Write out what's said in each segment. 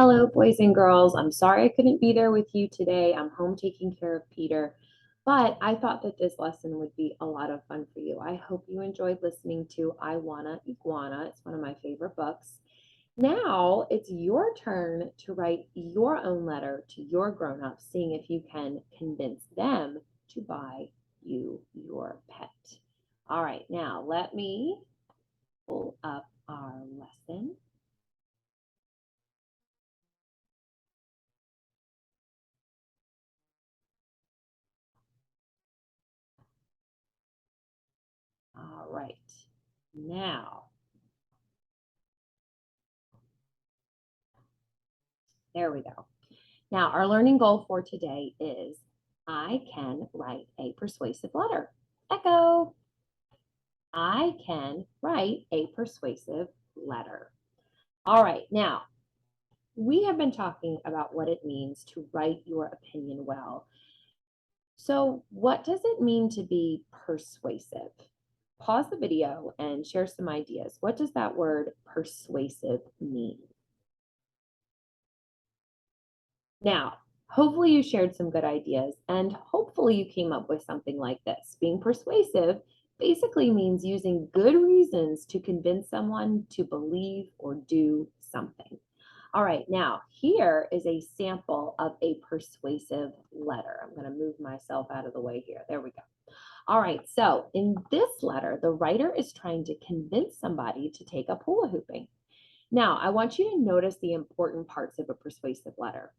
Hello, boys and girls. I'm sorry I couldn't be there with you today. I'm home taking care of Peter, but I thought that this lesson would be a lot of fun for you. I hope you enjoyed listening to I Wanna Iguana. It's one of my favorite books. Now it's your turn to write your own letter to your grown-ups, seeing if you can convince them to buy you your pet. All right, now let me pull up our lesson. All right, now there we go. Now, our learning goal for today is I can write a persuasive letter. Echo. I can write a persuasive letter. All right, now we have been talking about what it means to write your opinion well. So, what does it mean to be persuasive? Pause the video and share some ideas. What does that word persuasive mean? Now, hopefully you shared some good ideas and hopefully you came up with something like this. Being persuasive basically means using good reasons to convince someone to believe or do something. All right, now here is a sample of a persuasive letter. I'm going to move myself out of the way here. There we go. All right, so in this letter, the writer is trying to convince somebody to take up hula hooping. Now, I want you to notice the important parts of a persuasive letter.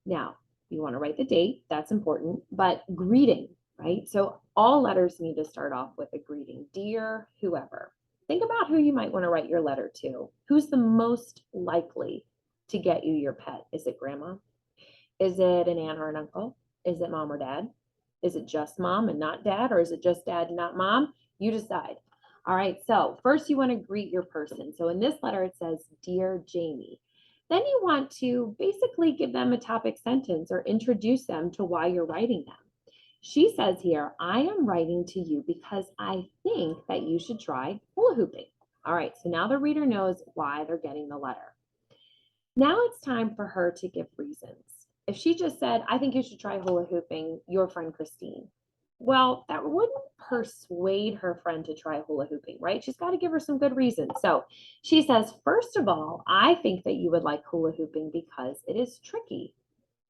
Now, you want to write the date, that's important, but greeting, right? So all letters need to start off with a greeting. Dear whoever. Think about who you might want to write your letter to. Who's the most likely to get you your pet? Is it grandma? Is it an aunt or an uncle? Is it mom or dad? Is it just mom and not dad? Or is it just dad and not mom? You decide. All right, so first you want to greet your person. So in this letter, it says, Dear Jamie. Then you want to basically give them a topic sentence or introduce them to why you're writing them. She says here, I am writing to you because I think that you should try hula hooping. All right, so now the reader knows why they're getting the letter. Now it's time for her to give reasons. If she just said, I think you should try hula hooping, your friend Christine, well, that wouldn't persuade her friend to try hula hooping, right? She's got to give her some good reasons. So she says, first of all, I think that you would like hula hooping because it is tricky.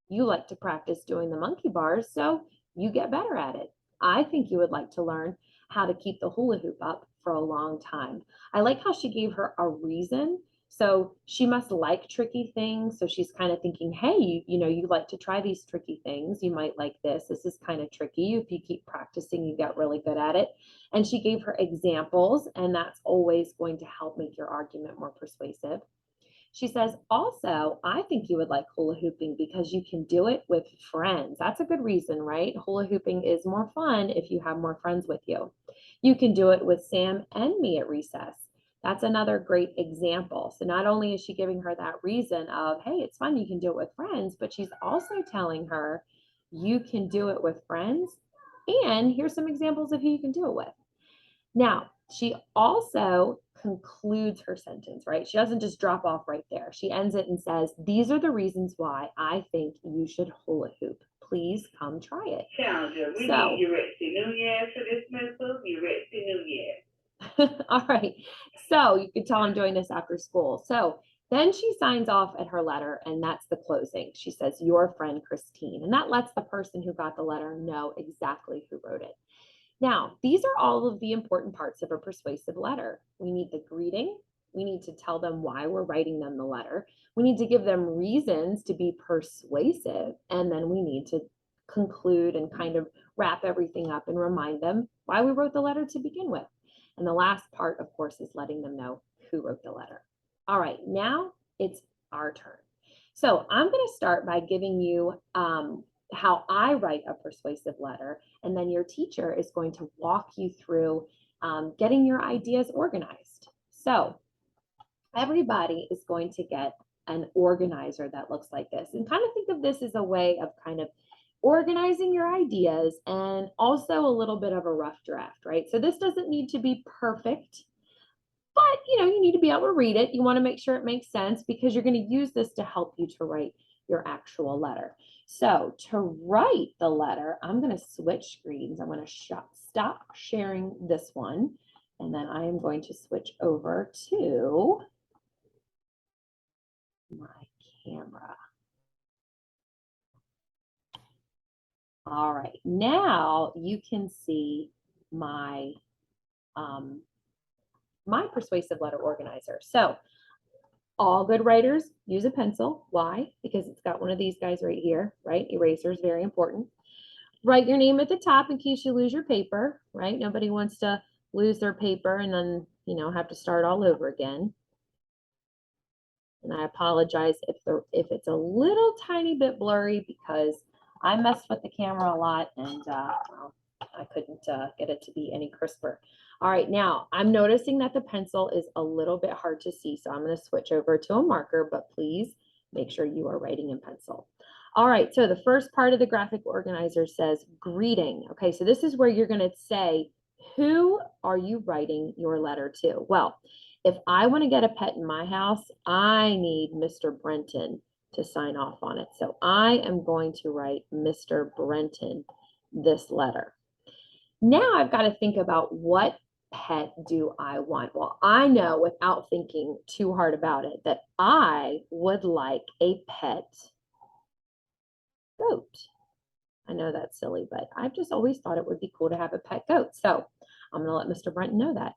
You like to practice doing the monkey bars, so you get better at it. I think you would like to learn how to keep the hula hoop up for a long time. I like how she gave her a reason. So she must like tricky things. So she's kind of thinking, hey, you like to try these tricky things. You might like this. This is kind of tricky. If you keep practicing, you get really good at it. And she gave her examples, and that's always going to help make your argument more persuasive. She says, also, I think you would like hula hooping because you can do it with friends. That's a good reason, right? Hula hooping is more fun if you have more friends with you. You can do it with Sam and me at recess. That's another great example. So not only is she giving her that reason of, hey, it's fun, you can do it with friends, but she's also telling her you can do it with friends. And here's some examples of who you can do it with. Now, she also concludes her sentence, right? She doesn't just drop off right there. She ends it and says, these are the reasons why I think you should hula hoop. Please come try it. Challenger, we So, need Uretzi Nunez for this missile. Uretzi Nunez. all right. So you could tell I'm doing this after school. So then she signs off at her letter, and that's the closing. She says, Your friend Christine. And that lets the person who got the letter know exactly who wrote it. Now, these are all of the important parts of a persuasive letter. We need the greeting. We need to tell them why we're writing them the letter. We need to give them reasons to be persuasive. And then we need to conclude and kind of wrap everything up and remind them why we wrote the letter to begin with. And the last part, of course, is letting them know who wrote the letter. All right, now it's our turn. So I'm going to start by giving you how I write a persuasive letter, and then your teacher is going to walk you through getting your ideas organized. So everybody is going to get an organizer that looks like this, and kind of think of this as a way of kind of organizing your ideas and also a little bit of a rough draft, right? So this doesn't need to be perfect. but you need to be able to read it. You want to make sure it makes sense because you're going to use this to help you to write your actual letter. So to write the letter, I'm going to switch screens. I'm going to stop sharing this one, and then I am going to switch over to my camera. All right, now you can see my my persuasive letter organizer. So all good writers use a pencil. Why? Because it's got one of these guys right here, right? Eraser is very important. Write your name at the top in case you lose your paper, right? Nobody wants to lose their paper and then, have to start all over again. And I apologize if it's a little tiny bit blurry because I messed with the camera a lot and well, I couldn't get it to be any crisper. All right, now I'm noticing that the pencil is a little bit hard to see, so I'm going to switch over to a marker, but please make sure you are writing in pencil. All right, so the first part of the graphic organizer says greeting. Okay, so this is where you're going to say, who are you writing your letter to? Well, if I want to get a pet in my house, I need Mr. Brenton to sign off on it. So I am going to write Mr. Brenton this letter. Now I've got to think about what pet do I want? Well, I know without thinking too hard about it that I would like a pet goat. I know that's silly, but I've just always thought it would be cool to have a pet goat. So I'm going to let Mr. Brenton know that.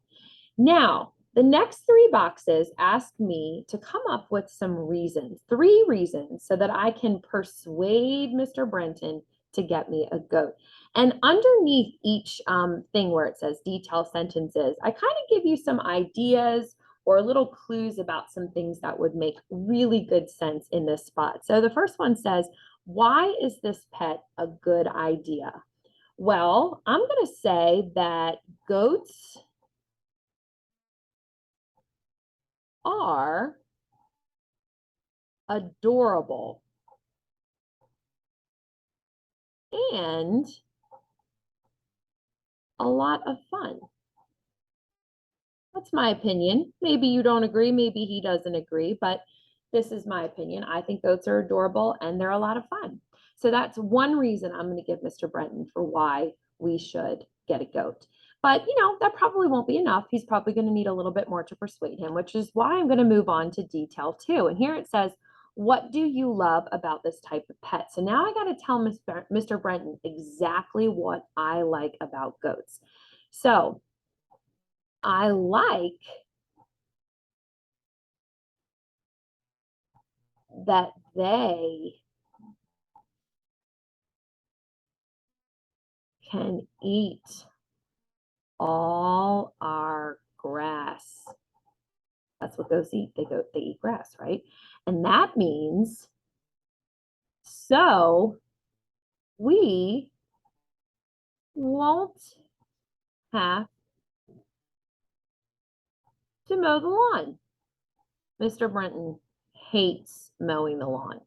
Now, the next 3 boxes ask me to come up with some reasons, 3 reasons, so that I can persuade Mr. Brenton to get me a goat. And underneath each thing where it says detail sentences, I kind of give you some ideas or little clues about some things that would make really good sense in this spot. So the first one says, why is this pet a good idea? Well, I'm going to say that goats are adorable and a lot of fun. That's my opinion. Maybe you don't agree, maybe he doesn't agree, but this is my opinion. I think goats are adorable and they're a lot of fun. So that's one reason I'm going to give Mr. Brenton for why we should get a goat. But, that probably won't be enough. He's probably going to need a little bit more to persuade him, which is why I'm going to move on to detail 2. And here it says, what do you love about this type of pet? So now I got to tell Mr. Brenton exactly what I like about goats. So I like that they can eat all our grass. That's what goats eat. They eat grass, right? And that means so we won't have to mow the lawn. Mr. Brenton hates mowing the lawn.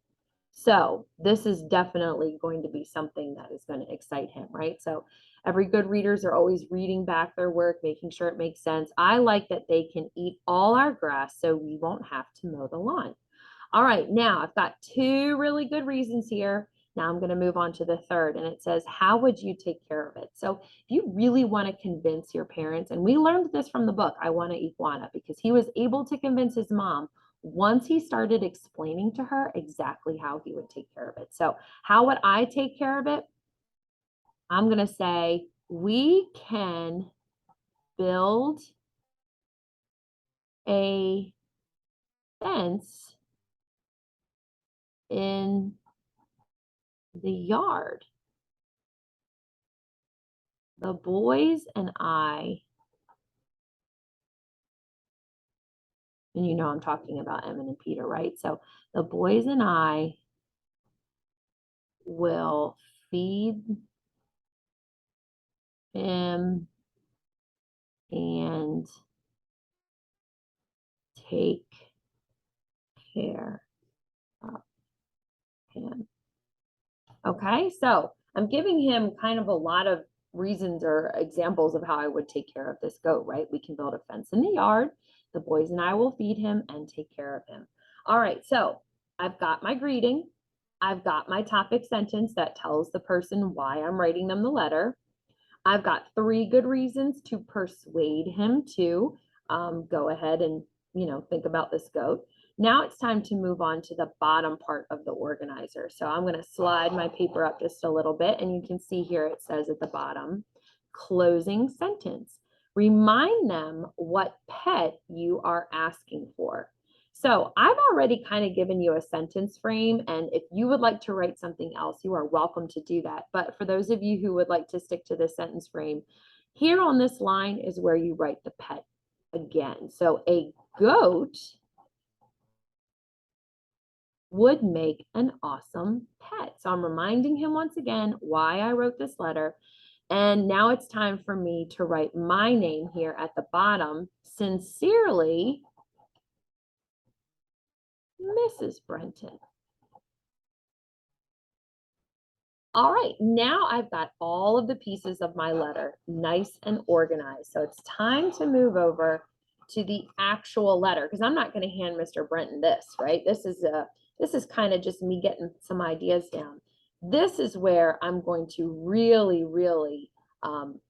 So this is definitely going to be something that is going to excite him, right? So every good readers are always reading back their work, making sure it makes sense. I like that they can eat all our grass so we won't have to mow the lawn. All right, now I've got 2 really good reasons here. Now I'm going to move on to the third, and it says, how would you take care of it? So if you really want to convince your parents, and we learned this from the book, I Want to Iguana, because he was able to convince his mom once he started explaining to her exactly how he would take care of it. So how would I take care of it? I'm going to say we can build a fence in the yard. The boys and I, and I'm talking about Emmett and Peter, right? So the boys and I will feed him and take care of him. Okay, so I'm giving him kind of a lot of reasons or examples of how I would take care of this goat, right? We can build a fence in the yard. The boys and I will feed him and take care of him. All right, so I've got my greeting. I've got my topic sentence that tells the person why I'm writing them the letter. I've got 3 good reasons to persuade him to go ahead and, think about this goat. Now it's time to move on to the bottom part of the organizer. So I'm going to slide my paper up just a little bit, and you can see here it says at the bottom, closing sentence. Remind them what pet you are asking for. So I've already kind of given you a sentence frame, and if you would like to write something else, you are welcome to do that. But for those of you who would like to stick to this sentence frame, here on this line is where you write the pet again. So a goat would make an awesome pet. So I'm reminding him once again why I wrote this letter. And now it's time for me to write my name here at the bottom. Sincerely, Mrs. Brenton. All right, now I've got all of the pieces of my letter nice and organized. So it's time to move over to the actual letter, because I'm not going to hand Mr. Brenton this, right? This is kind of just me getting some ideas down. This is where I'm going to really, really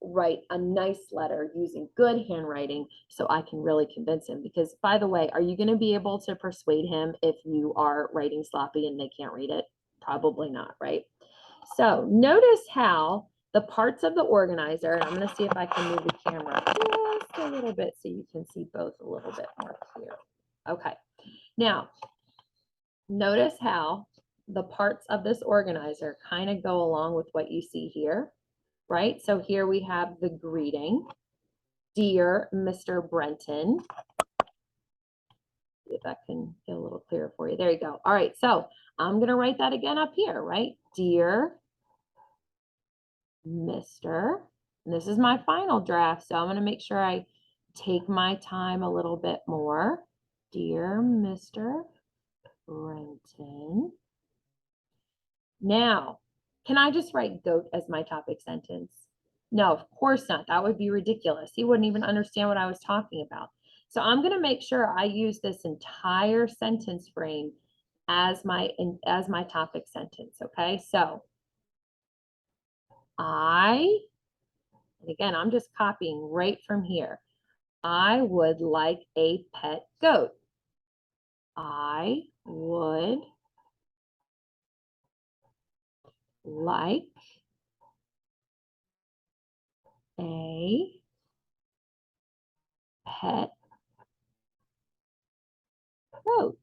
write a nice letter using good handwriting so I can really convince him. Because, by the way, are you going to be able to persuade him if you are writing sloppy and they can't read it? Probably not, right? So notice how the parts of the organizer, and I'm going to see if I can move the camera just a little bit so you can see both a little bit more clear. Okay, now notice how the parts of this organizer kind of go along with what you see here, right? So here we have the greeting, dear Mr. Brenton. See if that can get a little clearer for you. There you go. All right, so I'm going to write that again up here, right? Dear Mr. And this is my final draft, so I'm going to make sure I take my time a little bit more. Dear Mr. Brenton. Now, can I just write goat as my topic sentence? No, of course not. That would be ridiculous. He wouldn't even understand what I was talking about. So I'm going to make sure I use this entire sentence frame as my topic sentence, okay? So and again, I'm just copying right from here. I would like a pet goat. I would like a pet goat.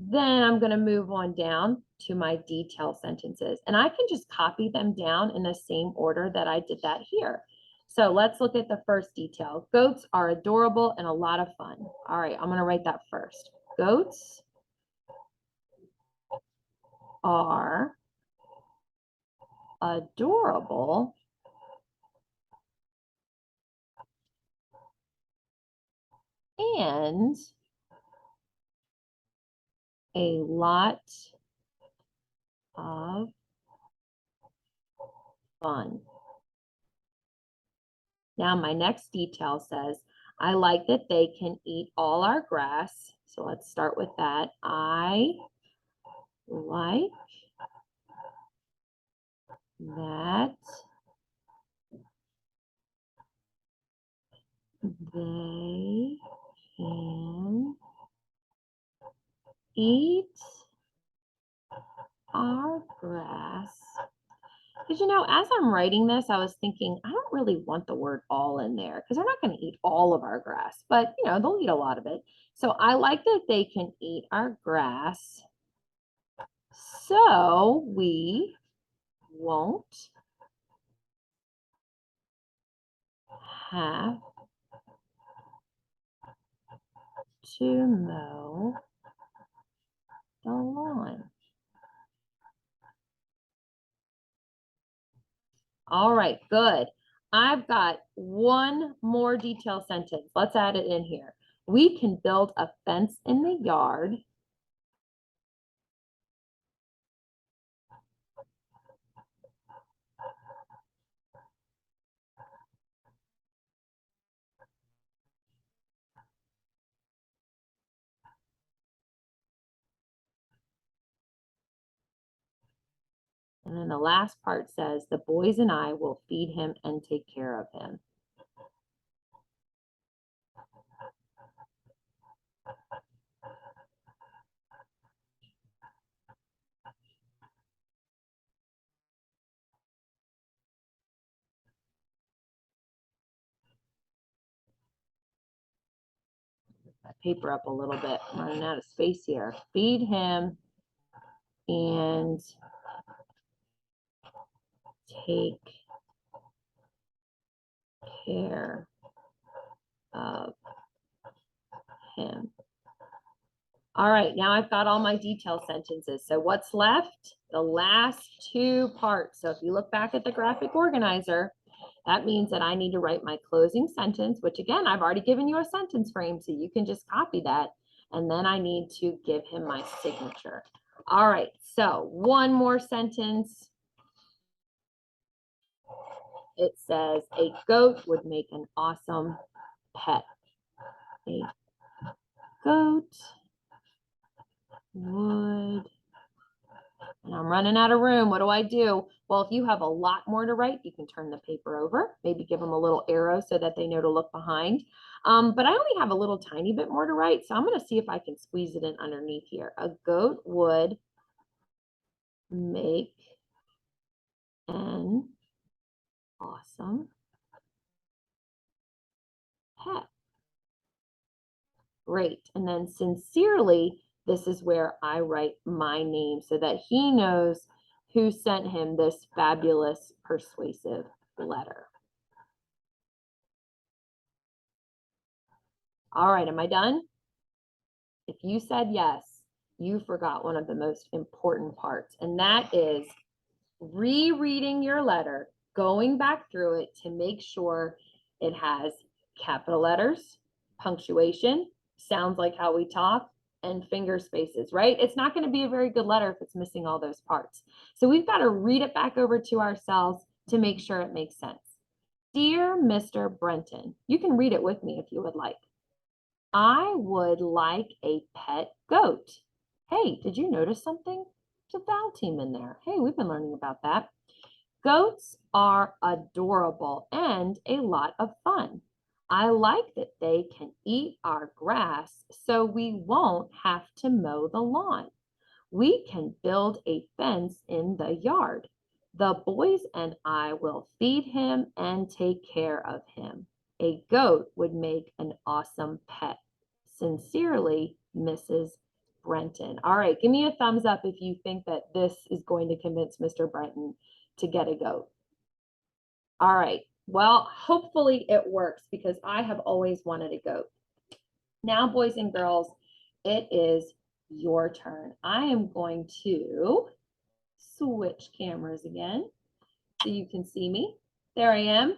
Then I'm going to move on down to my detail sentences, and I can just copy them down in the same order that I did that here. So let's look at the first detail. Goats are adorable and a lot of fun. All right, I'm going to write that first. Goats are adorable and a lot of fun. Now my next detail says, I like that they can eat all our grass. So let's start with that. I like that they can eat our grass. Because, as I'm writing this, I was thinking, I don't really want the word all in there because they're not going to eat all of our grass, but, they'll eat a lot of it. So I like that they can eat our grass so we won't have to mow the lawn. All right, good. I've got one more detail sentence. Let's add it in here. We can build a fence in the yard And then the last part says, the boys and I will feed him and take care of him. Paper up a little bit. I'm running out of space here. Feed him and take care of him. All right, now I've got all my detail sentences. So what's left? The last two parts. So if you look back at the graphic organizer, that means that I need to write my closing sentence, which again, I've already given you a sentence frame, so you can just copy that. And then I need to give him my signature. All right, so one more sentence. It says, a goat would make an awesome pet. A goat would, and I'm running out of room. What do? Well, if you have a lot more to write, you can turn the paper over, maybe give them a little arrow so that they know to look behind. But I only have a little tiny bit more to write, so I'm going to see if I can squeeze it in underneath here. A goat would make an awesome pet. Great. And then sincerely, this is where I write my name so that he knows who sent him this fabulous, persuasive letter. All right, am I done? If you said yes, you forgot one of the most important parts, and that is rereading your letter, going back through it to make sure it has capital letters, punctuation, sounds like how we talk, and finger spaces, right? It's not going to be a very good letter if it's missing all those parts. So we've got to read it back over to ourselves to make sure it makes sense. Dear Mr. Brenton, you can read it with me if you would like. I would like a pet goat. Hey, did you notice something? There's a vowel team in there. Hey, we've been learning about that. Goats are adorable and a lot of fun. I like that they can eat our grass so we won't have to mow the lawn. We can build a fence in the yard. The boys and I will feed him and take care of him. A goat would make an awesome pet. Sincerely, Mrs. Brenton. All right, give me a thumbs up if you think that this is going to convince Mr. Brenton to get a goat. All right, well, hopefully it works because I have always wanted a goat. Now, boys and girls, it is your turn. I am going to switch cameras again so you can see me. There I am.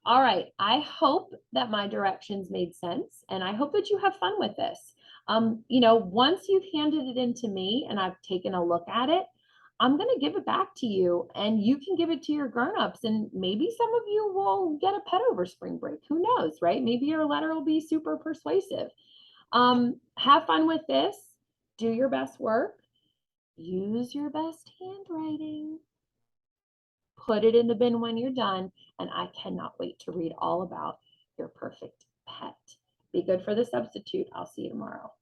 All right, I hope that my directions made sense and I hope that you have fun with this. Once you've handed it in to me and I've taken a look at it, I'm going to give it back to you and you can give it to your grown-ups and maybe some of you will get a pet over spring break. Who knows, right? Maybe your letter will be super persuasive. Have fun with this. Do your best work. Use your best handwriting. Put it in the bin when you're done, and I cannot wait to read all about your perfect pet. Be good for the substitute. I'll see you tomorrow.